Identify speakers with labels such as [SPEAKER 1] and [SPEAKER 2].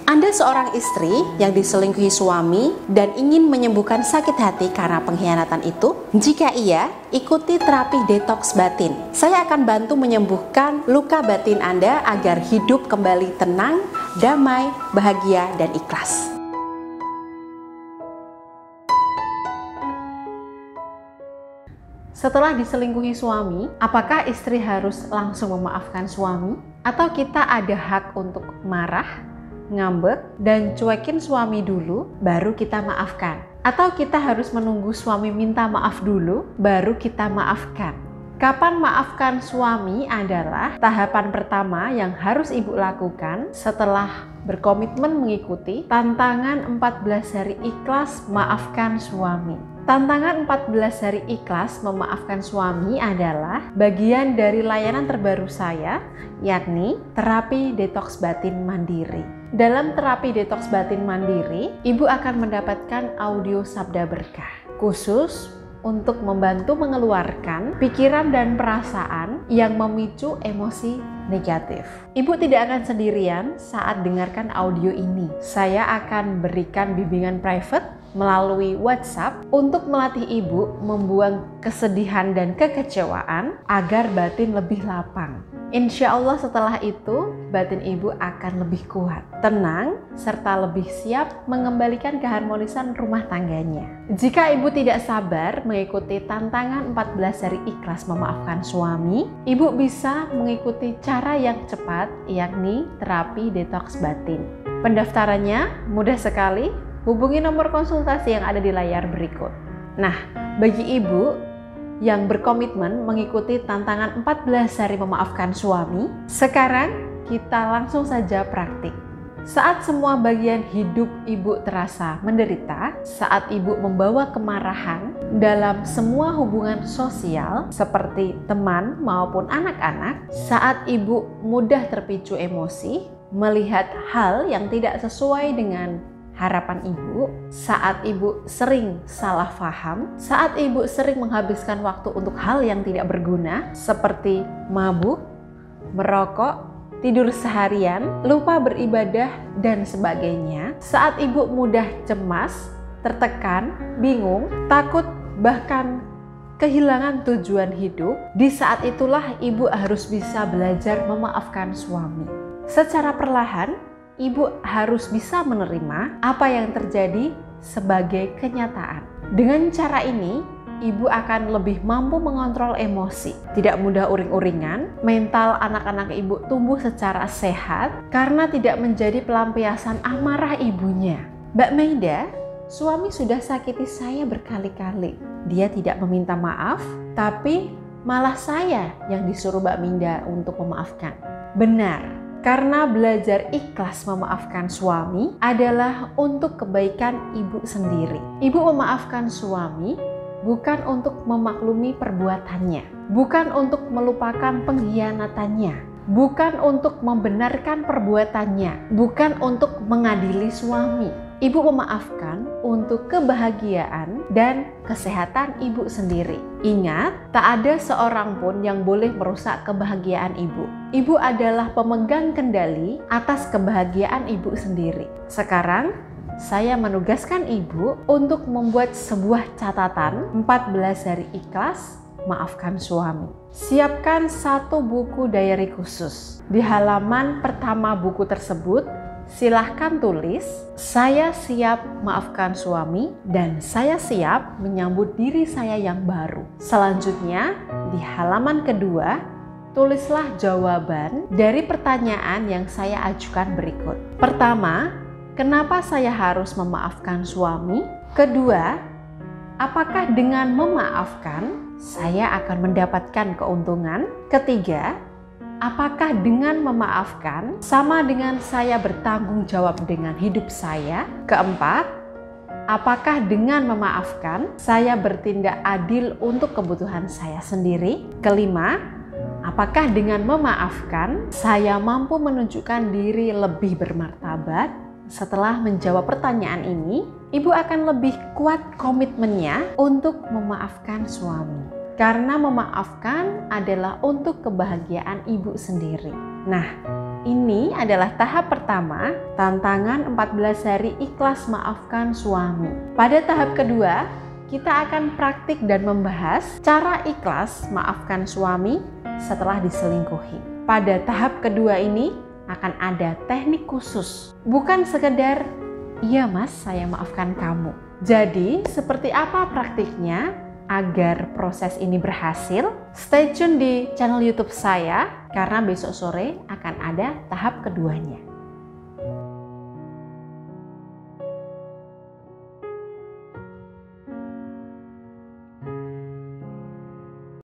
[SPEAKER 1] Anda seorang istri yang diselingkuhi suami dan ingin menyembuhkan sakit hati karena pengkhianatan itu? Jika iya, ikuti terapi detoks batin. Saya akan bantu menyembuhkan luka batin Anda agar hidup kembali tenang, damai, bahagia, dan ikhlas. Setelah diselingkuhi suami, apakah istri harus langsung memaafkan suami? Atau kita ada hak untuk marah, ngambek, dan cuekin suami dulu, baru kita maafkan? Atau kita harus menunggu suami minta maaf dulu, baru kita maafkan? Kapan maafkan suami adalah tahapan pertama yang harus ibu lakukan setelah berkomitmen mengikuti tantangan 14 hari ikhlas maafkan suami. Tantangan 14 hari ikhlas memaafkan suami adalah bagian dari layanan terbaru saya, yakni terapi detoks batin mandiri. Dalam terapi detoks batin mandiri, ibu akan mendapatkan audio sabda berkah khusus untuk membantu mengeluarkan pikiran dan perasaan yang memicu emosi negatif. Ibu tidak akan sendirian saat dengarkan audio ini. Saya akan berikan bimbingan private melalui WhatsApp untuk melatih ibu membuang kesedihan dan kekecewaan agar batin lebih lapang. Insya Allah setelah itu batin ibu akan lebih kuat, tenang, serta lebih siap mengembalikan keharmonisan rumah tangganya. Jika ibu tidak sabar mengikuti tantangan 14 hari ikhlas memaafkan suami, ibu bisa mengikuti cara yang cepat, yakni terapi detoks batin. Pendaftarannya mudah sekali. Hubungi nomor konsultasi yang ada di layar berikut. Nah, bagi ibu yang berkomitmen mengikuti tantangan 14 hari memaafkan suami, sekarang kita langsung saja praktik. Saat semua bagian hidup ibu terasa menderita, saat ibu membawa kemarahan dalam semua hubungan sosial seperti teman maupun anak-anak, saat ibu mudah terpicu emosi, melihat hal yang tidak sesuai dengan harapan ibu, saat ibu sering salah paham, saat ibu sering menghabiskan waktu untuk hal yang tidak berguna seperti mabuk, merokok, tidur seharian, lupa beribadah, dan sebagainya, saat ibu mudah cemas, tertekan, bingung, takut, bahkan kehilangan tujuan hidup, di saat itulah ibu harus bisa belajar memaafkan suami. Secara perlahan, ibu harus bisa menerima apa yang terjadi sebagai kenyataan. Dengan cara ini, ibu akan lebih mampu mengontrol emosi, tidak mudah uring-uringan, mental anak-anak ibu tumbuh secara sehat karena tidak menjadi pelampiasan amarah ibunya. Mbak Maida, suami sudah sakiti saya berkali-kali. Dia tidak meminta maaf, tapi malah saya yang disuruh Mbak Maida untuk memaafkan. Benar. Karena belajar ikhlas memaafkan suami adalah untuk kebaikan ibu sendiri. Ibu memaafkan suami bukan untuk memaklumi perbuatannya, bukan untuk melupakan pengkhianatannya, bukan untuk membenarkan perbuatannya, bukan untuk mengadili suami. Ibu memaafkan untuk kebahagiaan dan kesehatan ibu sendiri. Ingat, tak ada seorang pun yang boleh merusak kebahagiaan ibu. Ibu adalah pemegang kendali atas kebahagiaan ibu sendiri. Sekarang, saya menugaskan ibu untuk membuat sebuah catatan 14 hari ikhlas maafkan suami. Siapkan satu buku diary khusus. Di halaman pertama buku tersebut, silahkan tulis, saya siap maafkan suami dan saya siap menyambut diri saya yang baru. Selanjutnya, di halaman kedua, tulislah jawaban dari pertanyaan yang saya ajukan berikut. Pertama, kenapa saya harus memaafkan suami? Kedua, apakah dengan memaafkan saya akan mendapatkan keuntungan? Ketiga, apakah dengan memaafkan sama dengan saya bertanggung jawab dengan hidup saya? Keempat, apakah dengan memaafkan saya bertindak adil untuk kebutuhan saya sendiri? Kelima, apakah dengan memaafkan saya mampu menunjukkan diri lebih bermartabat? Setelah menjawab pertanyaan ini, ibu akan lebih kuat komitmennya untuk memaafkan suami. Karena memaafkan adalah untuk kebahagiaan ibu sendiri. Nah, Ini adalah tahap pertama, tantangan 14 hari ikhlas maafkan suami. Pada tahap kedua, kita akan praktik dan membahas cara ikhlas maafkan suami setelah diselingkuhi. Pada tahap kedua ini akan ada teknik khusus, bukan sekedar "iya mas, saya maafkan kamu". Jadi, seperti apa praktiknya agar proses ini berhasil? Stay tune di channel YouTube saya karena besok sore akan ada tahap keduanya.